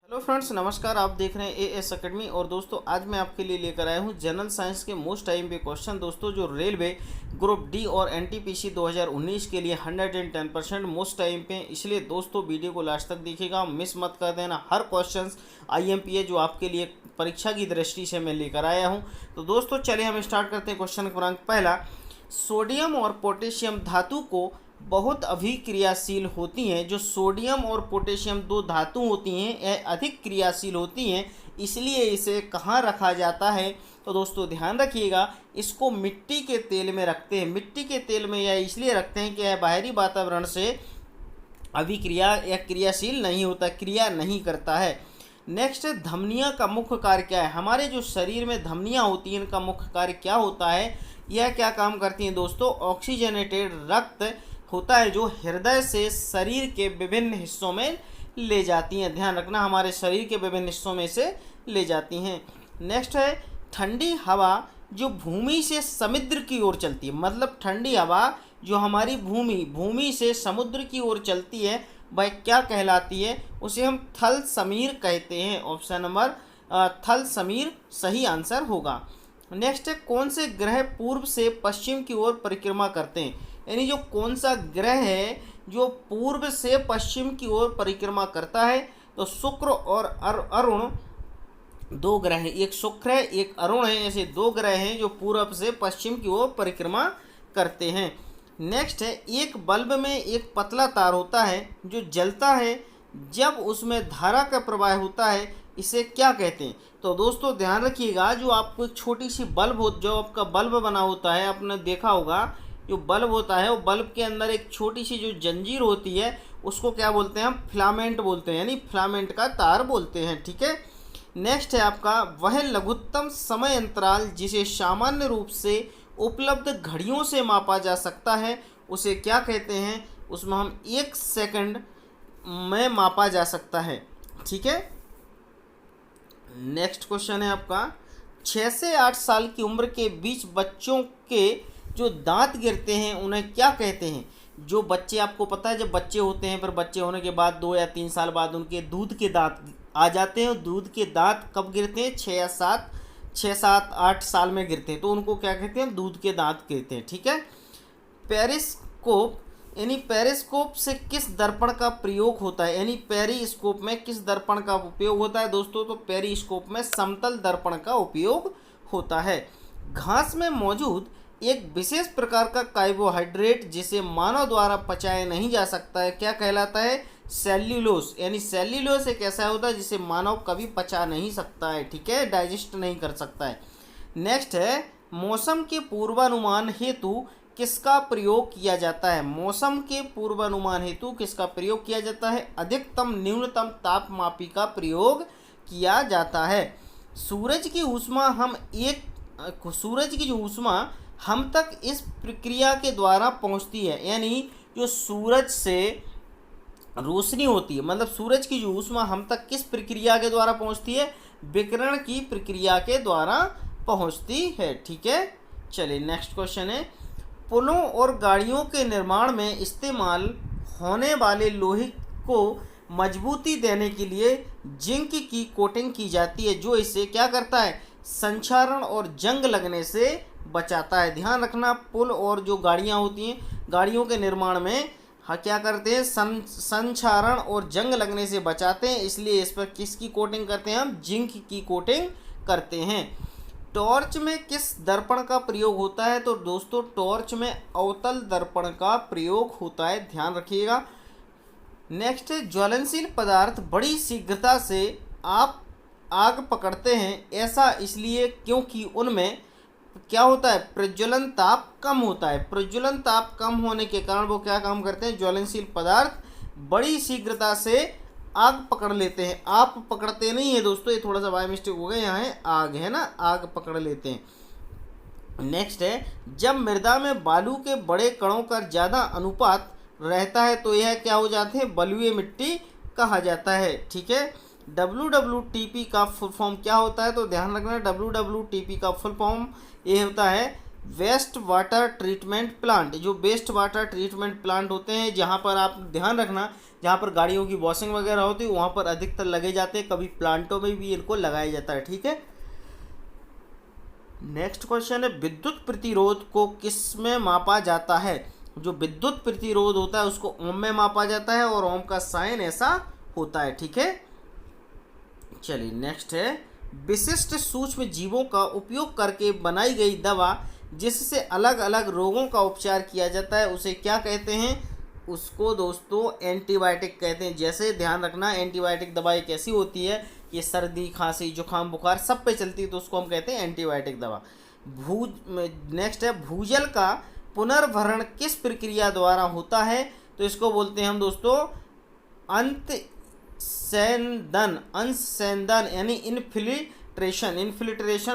Hello friends, नमस्कार। आप देख रहे हैं एएस एकेडमी। और दोस्तों, आज मैं आपके लिए लेकर आया हूं जनरल साइंस के मोस्ट टाइम पे क्वेश्चन दोस्तों, जो रेलवे ग्रुप डी और एनटीपीसी 2019 के लिए 110% मोस्ट टाइम पे। इसलिए दोस्तों, वीडियो को लास्ट तक देखिएगा, मिस मत कर देना। हर क्वेश्चन आईएमपी है जो आपके लिए परीक्षा की दृष्टि से मैं लेकर आया हूँ। तो दोस्तों, चलिए हम स्टार्ट करते हैं। क्वेश्चन क्रमांक पहला, सोडियम और पोटेशियम धातु को बहुत अभिक्रियाशील होती हैं। जो सोडियम और पोटेशियम दो धातु होती हैं, यह अधिक क्रियाशील होती हैं, इसलिए इसे कहाँ रखा जाता है? तो दोस्तों ध्यान रखिएगा, इसको मिट्टी के तेल में रखते हैं। मिट्टी के तेल में यह इसलिए रखते हैं कि यह बाहरी वातावरण से अभिक्रिया या क्रियाशील नहीं होता, क्रिया नहीं करता है। नेक्स्ट है, धमनियाँ का मुख्य कार्य क्या है? हमारे जो शरीर में धमनियाँ होती हैं, इनका मुख्य कार्य क्या होता है? यह क्या काम करती हैं दोस्तों? ऑक्सीजनेटेड रक्त होता है जो हृदय से शरीर के विभिन्न हिस्सों में ले जाती हैं। ध्यान रखना, हमारे शरीर के विभिन्न हिस्सों में से ले जाती हैं। नेक्स्ट है, ठंडी हवा जो भूमि से समुद्र की ओर चलती है, मतलब ठंडी हवा जो हमारी भूमि से समुद्र की ओर चलती है, वह क्या कहलाती है? उसे हम थल समीर कहते हैं। ऑप्शन नंबर थल समीर सही आंसर होगा। नेक्स्ट है, कौन से ग्रह पूर्व से पश्चिम की ओर परिक्रमा करते हैं? यानी जो कौन सा ग्रह है जो पूर्व से पश्चिम की ओर परिक्रमा करता है? तो शुक्र और अरुण दो ग्रह हैं, एक शुक्र है एक अरुण है। ऐसे दो ग्रह हैं जो पूर्व से पश्चिम की ओर परिक्रमा करते हैं। नेक्स्ट है, एक बल्ब में एक पतला तार होता है जो जलता है जब उसमें धारा का प्रवाह होता है, इसे क्या कहते हैं? तो दोस्तों ध्यान रखिएगा, जो आपको एक छोटी सी बल्ब हो, जो आपका बल्ब बना होता है, आपने देखा होगा, जो बल्ब होता है वो बल्ब के अंदर एक छोटी सी जो जंजीर होती है, उसको क्या बोलते हैं? हम फिलामेंट बोलते हैं, यानी फिलामेंट का तार बोलते हैं। ठीक है। नेक्स्ट है आपका, वह लघुत्तम समय अंतराल जिसे सामान्य रूप से उपलब्ध घड़ियों से मापा जा सकता है, उसे क्या कहते हैं? उसमें हम 1 सेकंड में मापा जा सकता है। ठीक है। नेक्स्ट क्वेश्चन है आपका, 6 से 8 साल की उम्र के बीच बच्चों के जो दांत गिरते हैं उन्हें क्या कहते हैं? जो बच्चे, आपको पता है जब बच्चे होते हैं, फिर बच्चे होने के बाद 2 या 3 साल बाद उनके दूध के दांत आ जाते हैं। दूध के दांत कब गिरते हैं? 6-7-8 साल में गिरते हैं, तो उनको क्या कहते हैं? दूध के दांत कहते हैं। ठीक है। पेरिस्कोप, यानी पेरिस्कोप से किस दर्पण का प्रयोग होता है? यानी पेरिस्कोप में किस दर्पण का उपयोग होता है दोस्तों? तो पेरिस्कोप में समतल दर्पण का उपयोग होता है। घास में मौजूद एक विशेष प्रकार का कार्बोहाइड्रेट जिसे मानव द्वारा पचाया नहीं जा सकता है, क्या कहलाता है? सेल्यूलोस। यानी सेल्यूलोस एक ऐसा होता है जिसे मानव कभी पचा नहीं सकता है। ठीक है, डाइजेस्ट नहीं कर सकता है। नेक्स्ट है, मौसम के पूर्वानुमान हेतु किसका प्रयोग किया जाता है? मौसम के पूर्वानुमान हेतु किसका प्रयोग किया जाता है? अधिकतम न्यूनतम तापमापी का प्रयोग किया जाता है। सूरज की ऊष्मा हम तक इस प्रक्रिया के द्वारा पहुंचती है। यानी जो सूरज से रोशनी होती है, मतलब सूरज की जो ऊष्मा हम तक किस प्रक्रिया के द्वारा पहुंचती है? विकिरण की प्रक्रिया के द्वारा पहुंचती है। ठीक है। चलिए नेक्स्ट क्वेश्चन है, पुलों और गाड़ियों के निर्माण में इस्तेमाल होने वाले लोहे को मजबूती देने के लिए जिंक की कोटिंग की जाती है, जो इसे क्या करता है? संक्षारण और जंग लगने से बचाता है। ध्यान रखना, पुल और जो गाड़ियाँ होती हैं, गाड़ियों के निर्माण में क्या करते हैं? संक्षारण और जंग लगने से बचाते हैं, इसलिए इस पर किसकी कोटिंग करते हैं? हम जिंक की कोटिंग करते हैं। टॉर्च में किस दर्पण का प्रयोग होता है? तो दोस्तों टॉर्च में अवतल दर्पण का प्रयोग होता है, ध्यान रखिएगा। नेक्स्ट है, ज्वलनशील पदार्थ बड़ी शीघ्रता से आप आग पकड़ते हैं, ऐसा इसलिए क्योंकि उनमें क्या होता है? प्रज्वलन ताप कम होता है। प्रज्वलन ताप कम होने के कारण वो क्या काम करते हैं? ज्वलनशील पदार्थ बड़ी शीघ्रता से आग पकड़ लेते हैं। आप पकड़ते नहीं है दोस्तों, ये थोड़ा सा बाय मिस्टेक हो गया, यहाँ है आग, है ना, आग पकड़ लेते हैं। नेक्स्ट है, जब मृदा में बालू के बड़े कणों का ज़्यादा अनुपात रहता है तो यह क्या हो जाते हैं? बलुई मिट्टी कहा जाता है। ठीक है। WWTP का फुल फॉर्म क्या होता है? तो ध्यान रखना, WWTP का फुल फॉर्म ये होता है वेस्ट वाटर ट्रीटमेंट प्लांट, जो वेस्ट वाटर ट्रीटमेंट प्लांट होते हैं, जहाँ पर आप ध्यान रखना, जहाँ पर गाड़ियों की वॉशिंग वगैरह होती है वहाँ पर अधिकतर लगे जाते हैं, कभी प्लांटों में भी इनको लगाया जाता है। ठीक है, नेक्स्ट क्वेश्चन है विद्युत प्रतिरोध को किस में मापा जाता है? जो विद्युत प्रतिरोध होता है उसको ओम में मापा जाता है और ओम का साइन ऐसा होता है। ठीक है, चलिए नेक्स्ट है विशिष्ट सूक्ष्म जीवों का उपयोग करके बनाई गई दवा जिससे अलग अलग रोगों का उपचार किया जाता है उसे क्या कहते हैं? उसको दोस्तों एंटीबायोटिक कहते हैं। जैसे ध्यान रखना, एंटीबायोटिक दवाई कैसी होती है, ये सर्दी खांसी जुकाम बुखार सब पे चलती है, तो उसको हम कहते हैं एंटीबायोटिक दवा। नेक्स्ट है भूजल का पुनर्भरण किस प्रक्रिया द्वारा होता है? तो इसको बोलते हैं हम दोस्तों अंशसैंदन यानी इनफिल्ट्रेशन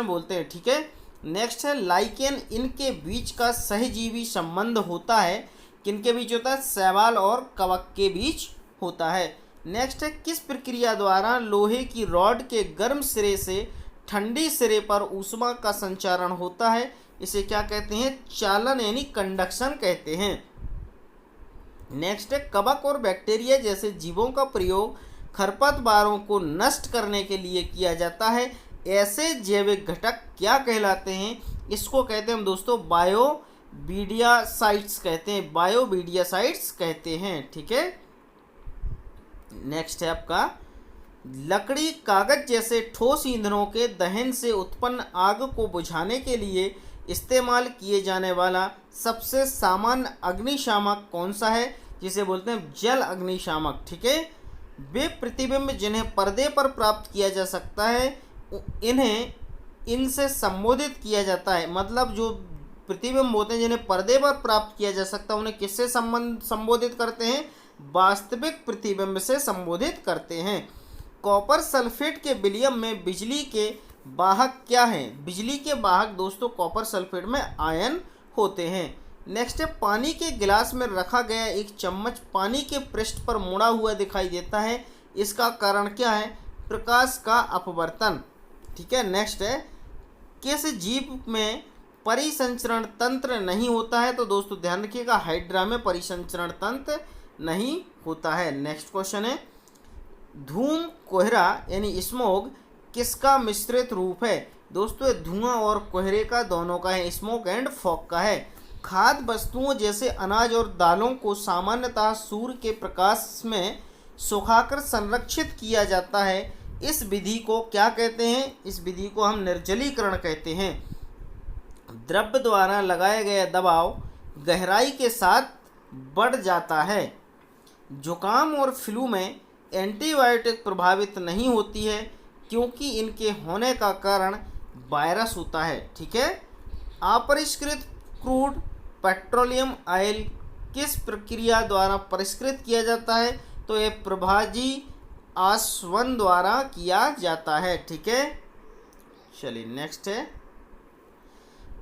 बोलते हैं। ठीक है, नेक्स्ट है लाइकेन, इनके बीच का सहजीवी संबंध होता है, किनके बीच होता है? शैवाल और कवक के बीच होता है। नेक्स्ट है किस प्रक्रिया द्वारा लोहे की रॉड के गर्म सिरे से ठंडी सिरे पर ऊष्मा का संचारण होता है? इसे क्या कहते हैं? चालन यानी कंडक्शन कहते हैं। नेक्स्ट है कवक और बैक्टीरिया जैसे जीवों का प्रयोग खरपतवारों को नष्ट करने के लिए किया जाता है, ऐसे जैविक घटक क्या कहलाते हैं? इसको कहते हैं हम दोस्तों बायोवीडियासाइट्स कहते हैं, बायोवीडियासाइट्स कहते हैं। ठीक है, नेक्स्ट है आपका लकड़ी कागज जैसे ठोस ईंधनों के दहन से उत्पन्न आग को बुझाने के लिए इस्तेमाल किए जाने वाला सबसे सामान्य अग्निशामक कौन सा है? जिसे बोलते हैं जल अग्निशामक। ठीक है, वे प्रतिबिंब जिन्हें पर्दे पर प्राप्त किया जा सकता है इन्हें इनसे संबोधित किया जाता है। मतलब जो प्रतिबिंब होते हैं जिन्हें पर्दे पर प्राप्त किया जा सकता है उन्हें किससे संबोधित करते हैं? वास्तविक प्रतिबिंब से संबोधित करते हैं। कॉपर सल्फेट के विलयन में बिजली के वाहक क्या हैं? बिजली के वाहक दोस्तों कॉपर सल्फेट में आयन होते हैं। नेक्स्ट है पानी के गिलास में रखा गया एक चम्मच पानी के पृष्ठ पर मुड़ा हुआ दिखाई देता है, इसका कारण क्या है? प्रकाश का अपवर्तन। ठीक है, नेक्स्ट है किस जीव में परिसंचरण तंत्र नहीं होता है? तो दोस्तों ध्यान रखिएगा हाइड्रा में परिसंचरण तंत्र नहीं होता है। नेक्स्ट क्वेश्चन है धूम कोहरा यानी स्मोग किसका मिश्रित रूप है? दोस्तों धुआं और कोहरे का दोनों का है, स्मोक एंड फॉग का है। खाद्य वस्तुओं जैसे अनाज और दालों को सामान्यतः सूर्य के प्रकाश में सुखाकर संरक्षित किया जाता है, इस विधि को क्या कहते हैं? इस विधि को हम निर्जलीकरण कहते हैं। द्रव्य द्वारा लगाया गया दबाव गहराई के साथ बढ़ जाता है। जुकाम और फ्लू में एंटीबायोटिक प्रभावित नहीं होती है क्योंकि इनके होने का कारण वायरस होता है। ठीक है, अपरिष्कृत क्रूड पेट्रोलियम ऑयल किस प्रक्रिया द्वारा परिष्कृत किया जाता है? तो ये प्रभाजी आसवन द्वारा किया जाता है। ठीक है, चलिए नेक्स्ट है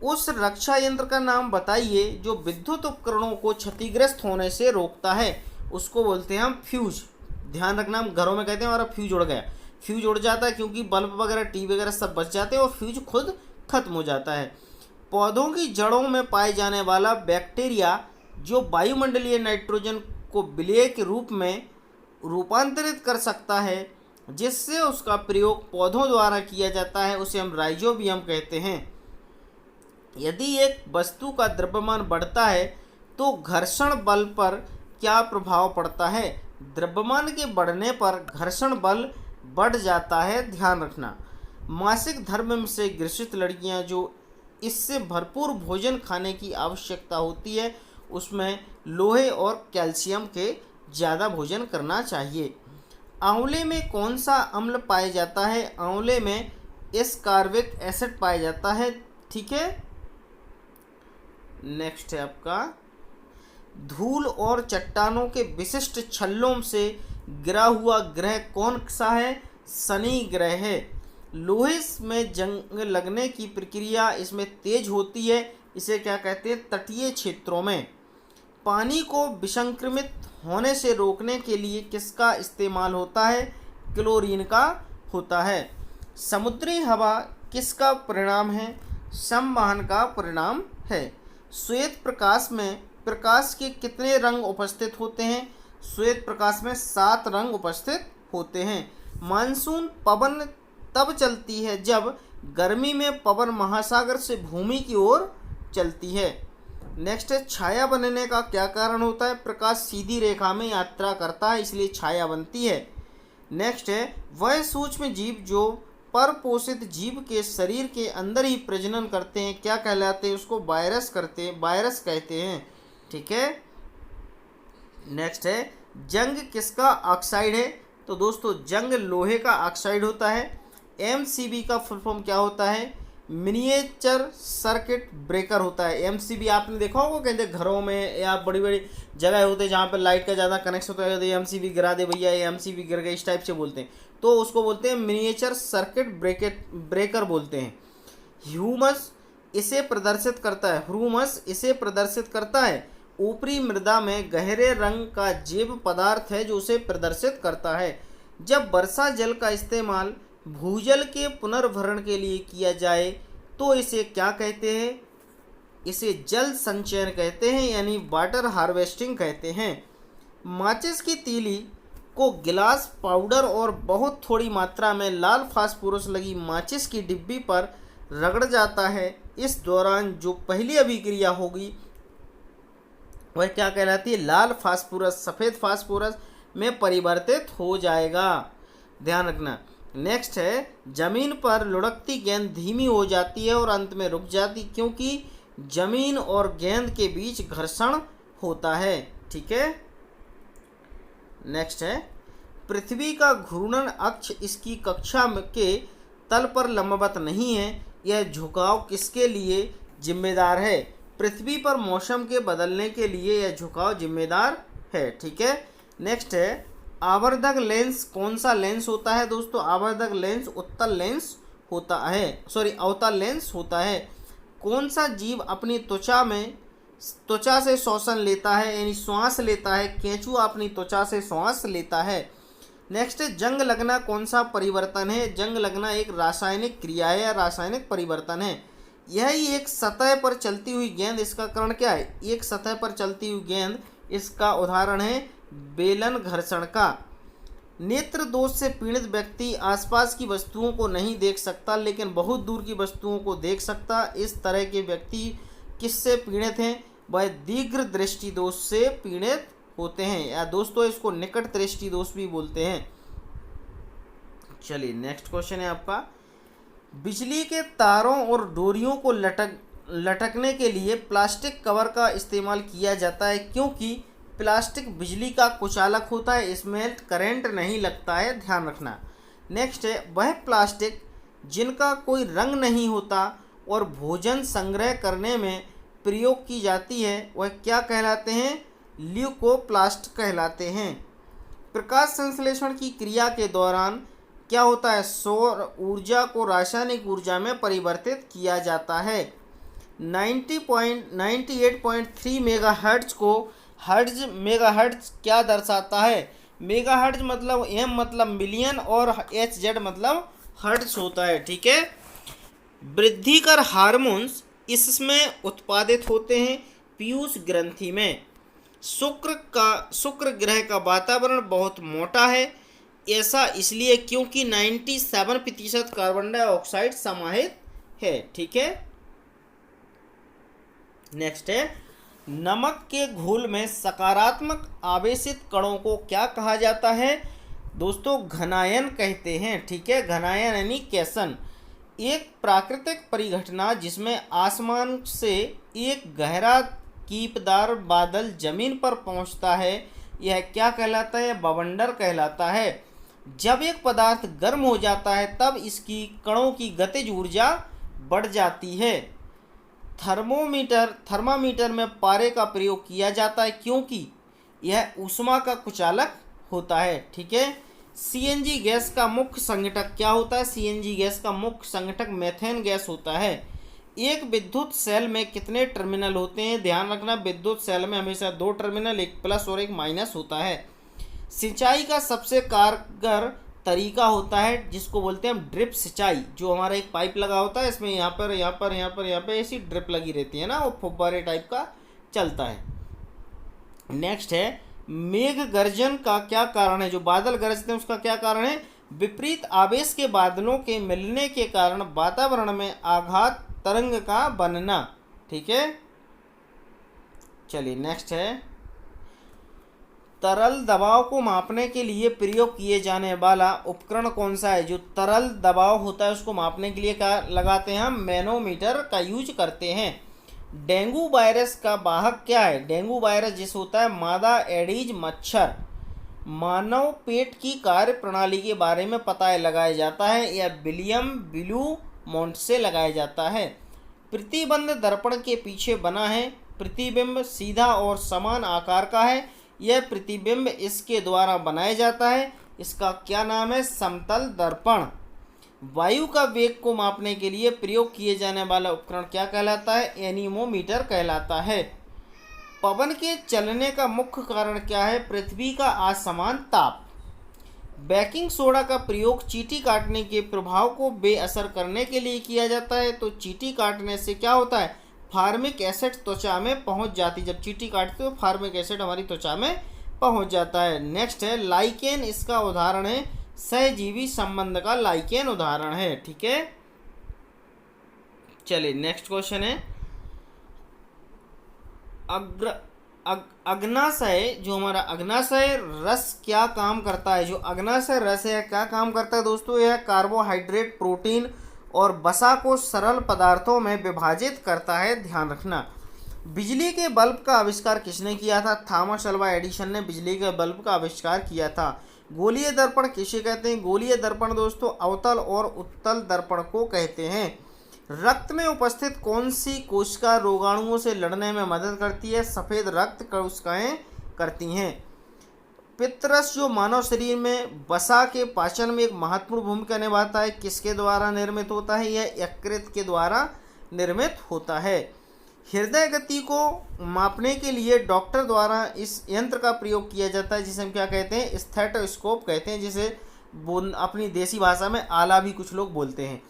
उस रक्षा यंत्र का नाम बताइए जो विद्युत उपकरणों को क्षतिग्रस्त होने से रोकता है। उसको बोलते हैं हम फ्यूज। ध्यान रखना, हम घरों में कहते हैं हमारा फ्यूज उड़ गया। फ्यूज उड़ जाता है क्योंकि बल्ब वगैरह टीवी वगैरह सब बच जाते हैं और फ्यूज खुद खत्म हो जाता है। पौधों की जड़ों में पाए जाने वाला बैक्टीरिया जो वायुमंडलीय नाइट्रोजन को विलय के रूप में रूपांतरित कर सकता है जिससे उसका प्रयोग पौधों द्वारा किया जाता है, उसे हम राइजोबियम कहते हैं। यदि एक वस्तु का द्रव्यमान बढ़ता है तो घर्षण बल पर क्या प्रभाव पड़ता है? द्रव्यमान के बढ़ने पर घर्षण बल बढ़ जाता है। ध्यान रखना, मासिक धर्म से ग्रसित लड़कियां जो इससे भरपूर भोजन खाने की आवश्यकता होती है उसमें लोहे और कैल्शियम के ज़्यादा भोजन करना चाहिए। आंवले में कौन सा अम्ल पाया जाता है? आंवले में एस्कॉर्बिक एसिड पाया जाता है। ठीक है, नेक्स्ट है आपका धूल और चट्टानों के विशिष्ट छल्लों से गिरा हुआ ग्रह कौन सा है? शनि ग्रह है। लोहे में जंग लगने की प्रक्रिया इसमें तेज होती है, इसे क्या कहते हैं? तटीय क्षेत्रों में। पानी को विसंक्रमित होने से रोकने के लिए किसका इस्तेमाल होता है? क्लोरीन का होता है। समुद्री हवा किसका परिणाम है? संवहन का परिणाम है। श्वेत प्रकाश में प्रकाश के कितने रंग उपस्थित होते हैं? श्वेत प्रकाश में 7 रंग उपस्थित होते हैं। मानसून पवन तब चलती है जब गर्मी में पवन महासागर से भूमि की ओर चलती है। नेक्स्ट है, छाया बनने का क्या कारण होता है? प्रकाश सीधी रेखा में यात्रा करता है, इसलिए छाया बनती है। नेक्स्ट है, वह सूक्ष्म जीव जो परपोषित जीव के शरीर के अंदर ही प्रजनन करते हैं क्या कहलाते हैं? उसको वायरस कहते हैं। ठीक है। नेक्स्ट है, जंग किसका ऑक्साइड है? तो दोस्तों जंग लोहे का ऑक्साइड होता है। एमसीबी का फुल फॉर्म क्या होता है? मिनिएचर सर्किट ब्रेकर होता है। एमसीबी आपने देखा होगा, कहते घरों में या बड़ी बड़ी जगह होते हैं जहाँ पर लाइट का ज़्यादा कनेक्शन होता है, तो एमसीबी गिरा दे भैया, ये एमसीबी गिर गए, इस टाइप से बोलते हैं, तो उसको बोलते हैं मिनिएचर सर्किट ब्रेकर बोलते हैं। ह्यूमस इसे प्रदर्शित करता है। ऊपरी मृदा में गहरे रंग का जैव पदार्थ है जो उसे प्रदर्शित करता है। जब वर्षा जल का इस्तेमाल भूजल के पुनर्भरण के लिए किया जाए तो इसे क्या कहते हैं? इसे जल संचयन कहते हैं, यानी वाटर हार्वेस्टिंग कहते हैं। माचिस की तीली को गिलास पाउडर और बहुत थोड़ी मात्रा में लाल फास्फोरस लगी माचिस की डिब्बी पर रगड़ जाता है। इस दौरान जो पहली अभिक्रिया होगी वह क्या कहलाती है? लाल फास्फोरस सफ़ेद फास्फोरस में परिवर्तित हो जाएगा, ध्यान रखना। नेक्स्ट है, जमीन पर लुढ़कती गेंद धीमी हो जाती है और अंत में रुक जाती क्योंकि जमीन और गेंद के बीच घर्षण होता है। ठीक है। नेक्स्ट है, पृथ्वी का घूर्णन अक्ष इसकी कक्षा के तल पर लंबवत नहीं है। यह झुकाव किसके लिए जिम्मेदार है? पृथ्वी पर मौसम के बदलने के लिए यह झुकाव जिम्मेदार है। ठीक है। नेक्स्ट है, आवर्धक लेंस कौन सा लेंस होता है? दोस्तों आवर्धक लेंस अवतल लेंस होता है। कौन सा जीव अपनी त्वचा से श्वसन लेता है, यानी श्वास लेता है? केंचुआ अपनी त्वचा से श्वास लेता है। नेक्स्ट, जंग लगना कौन सा परिवर्तन है? जंग लगना एक रासायनिक क्रिया है या रासायनिक परिवर्तन है। यह एक सतह पर चलती हुई गेंद, इसका कारण क्या है? एक सतह पर चलती हुई गेंद, इसका उदाहरण है बेलन घर्षण का। नेत्र दोष से पीड़ित व्यक्ति आसपास की वस्तुओं को नहीं देख सकता लेकिन बहुत दूर की वस्तुओं को देख सकता। इस तरह के व्यक्ति किससे पीड़ित हैं? वह दीर्घ दृष्टि दोष से पीड़ित होते हैं, या दोस्तों इसको निकट दृष्टि दोष भी बोलते हैं। चलिए नेक्स्ट क्वेश्चन है आपका, बिजली के तारों और डोरियों को लटकने के लिए प्लास्टिक कवर का इस्तेमाल किया जाता है क्योंकि प्लास्टिक बिजली का कुचालक होता है, इसमें करंट नहीं लगता है, ध्यान रखना। नेक्स्ट है, वह प्लास्टिक जिनका कोई रंग नहीं होता और भोजन संग्रह करने में प्रयोग की जाती है वह क्या कहलाते हैं? ल्यूकोप्लास्ट कहलाते हैं। प्रकाश संश्लेषण की क्रिया के दौरान क्या होता है? सौर ऊर्जा को रासायनिक ऊर्जा में परिवर्तित किया जाता है। 98.3 मेगाहर्ट्ज को मेगाहर्ट्ज क्या दर्शाता है? मेगाहर्ट्ज मतलब एम मतलब मिलियन और एच जेड मतलब हर्ट्ज होता है। ठीक है। वृद्धिकर हार्मोन्स इसमें उत्पादित होते हैं पीयूष ग्रंथि में। शुक्र ग्रह का वातावरण बहुत मोटा है, ऐसा इसलिए क्योंकि 97% कार्बन डाइऑक्साइड समाहित है। ठीक है। नेक्स्ट है, नमक के घोल में सकारात्मक आवेशित कणों को क्या कहा जाता है? दोस्तों घनायन कहते हैं। ठीक है, घनायन यानी कैसन। एक प्राकृतिक परिघटना जिसमें आसमान से एक गहरा कीपदार बादल जमीन पर पहुंचता है, यह क्या कहलाता है? बवंडर कहलाता है। जब एक पदार्थ गर्म हो जाता है तब इसकी कणों की गतिज ऊर्जा बढ़ जाती है। थर्मामीटर में पारे का प्रयोग किया जाता है क्योंकि यह ऊष्मा का कुचालक होता है। ठीक है। सीएनजी गैस का मुख्य संघटक क्या होता है? सीएनजी गैस का मुख्य संघटक मेथेन गैस होता है। एक विद्युत सेल में कितने टर्मिनल होते हैं? ध्यान रखना, विद्युत सेल में हमेशा 2 टर्मिनल, एक प्लस और एक माइनस होता है। सिंचाई का सबसे कारगर तरीका होता है जिसको बोलते हैं हम ड्रिप सिंचाई। जो हमारा एक पाइप लगा होता है, इसमें यहाँ पर ऐसी ड्रिप लगी रहती है ना, वो फुब्बारे टाइप का चलता है। नेक्स्ट है मेघ गर्जन का क्या कारण है। जो बादल गरजते हैं उसका क्या कारण है। विपरीत आवेश के बादलों के मिलने के कारण वातावरण में आघात तरंग का बनना। ठीक है, चलिए नेक्स्ट है तरल दबाव को मापने के लिए प्रयोग किए जाने वाला उपकरण कौन सा है। जो तरल दबाव होता है उसको मापने के लिए क्या लगाते हैं हम, मैनोमीटर का यूज करते हैं। डेंगू वायरस का वाहक क्या है। डेंगू वायरस जिस होता है मादा एडीज मच्छर। मानव पेट की कार्य प्रणाली के बारे में पता लगाया जाता है, यह विलियम ब्लू मोंट से लगाया जाता है। प्रतिबंध दर्पण के पीछे बना है। प्रतिबिंब सीधा और समान आकार का है। यह प्रतिबिंब इसके द्वारा बनाया जाता है। इसका क्या नाम है, समतल दर्पण। वायु का वेग को मापने के लिए प्रयोग किए जाने वाला उपकरण क्या कहलाता है, एनीमोमीटर कहलाता है। पवन के चलने का मुख्य कारण क्या है, पृथ्वी का असमान ताप। बेकिंग सोडा का प्रयोग चींटी काटने के प्रभाव को बेअसर करने के लिए किया जाता है। तो चींटी काटने से क्या होता है, फार्मिक एसिड त्वचा में पहुंच जाती है। जब चींटी काटते हो फार्मिक एसिड हमारी त्वचा में पहुंच जाता है। नेक्स्ट है लाइकेन, इसका उदाहरण है सहजीवी संबंध का लाइकेन उदाहरण है। ठीक है, चलिए नेक्स्ट क्वेश्चन है अग्नाशय। जो हमारा अग्नाशय रस क्या काम करता है। जो अग्नाशय रस है क्या काम करता है दोस्तों, यह कार्बोहाइड्रेट, प्रोटीन और वसा को सरल पदार्थों में विभाजित करता है। ध्यान रखना। बिजली के बल्ब का आविष्कार किसने किया था, थॉमस अल्वा एडिसन ने बिजली के बल्ब का आविष्कार किया था। गोलीय दर्पण किसे कहते हैं। गोलीय दर्पण दोस्तों अवतल और उत्तल दर्पण को कहते हैं। रक्त में उपस्थित कौन सी कोशिका रोगाणुओं से लड़ने में मदद करती है, सफ़ेद रक्त कोशिकाएं करती हैं। पित्तरस जो मानव शरीर में वसा के पाचन में एक महत्वपूर्ण भूमिका निभाता है, किसके द्वारा निर्मित होता है, यह यकृत के द्वारा निर्मित होता है। हृदय गति को मापने के लिए डॉक्टर द्वारा इस यंत्र का प्रयोग किया जाता है जिसे हम क्या कहते हैं, स्टेथोस्कोप कहते हैं, जिसे अपनी देसी भाषा में आला भी कुछ लोग बोलते हैं।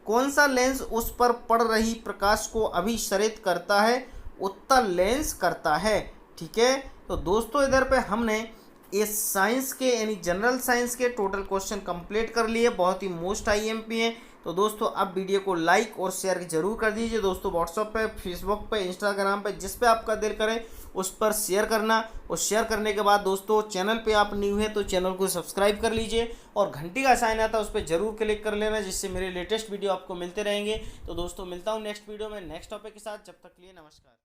कौन सा लेंस उस पर पड़ रही प्रकाश को अभिसरित करता है, उत्तल लेंस करता है। ठीक है, तो दोस्तों इधर पे हमने इस साइंस के यानी जनरल साइंस के टोटल क्वेश्चन कंप्लीट कर लिए। बहुत ही मोस्ट आईएमपी हैं। तो दोस्तों अब वीडियो को लाइक और शेयर जरूर कर दीजिए। दोस्तों व्हाट्सएप पे, फेसबुक पे, इंस्टाग्राम पे, जिस पे आपका दिल करे उस पर शेयर करना। और शेयर करने के बाद दोस्तों चैनल पे आप न्यू हैं तो चैनल को सब्सक्राइब कर लीजिए और घंटी का साइन आता है उस पर जरूर क्लिक कर लेना, जिससे मेरे लेटेस्ट वीडियो आपको मिलते रहेंगे। तो दोस्तों मिलता हूँ नेक्स्ट वीडियो में नेक्स्ट टॉपिक के साथ। जब तक के लिए नमस्कार।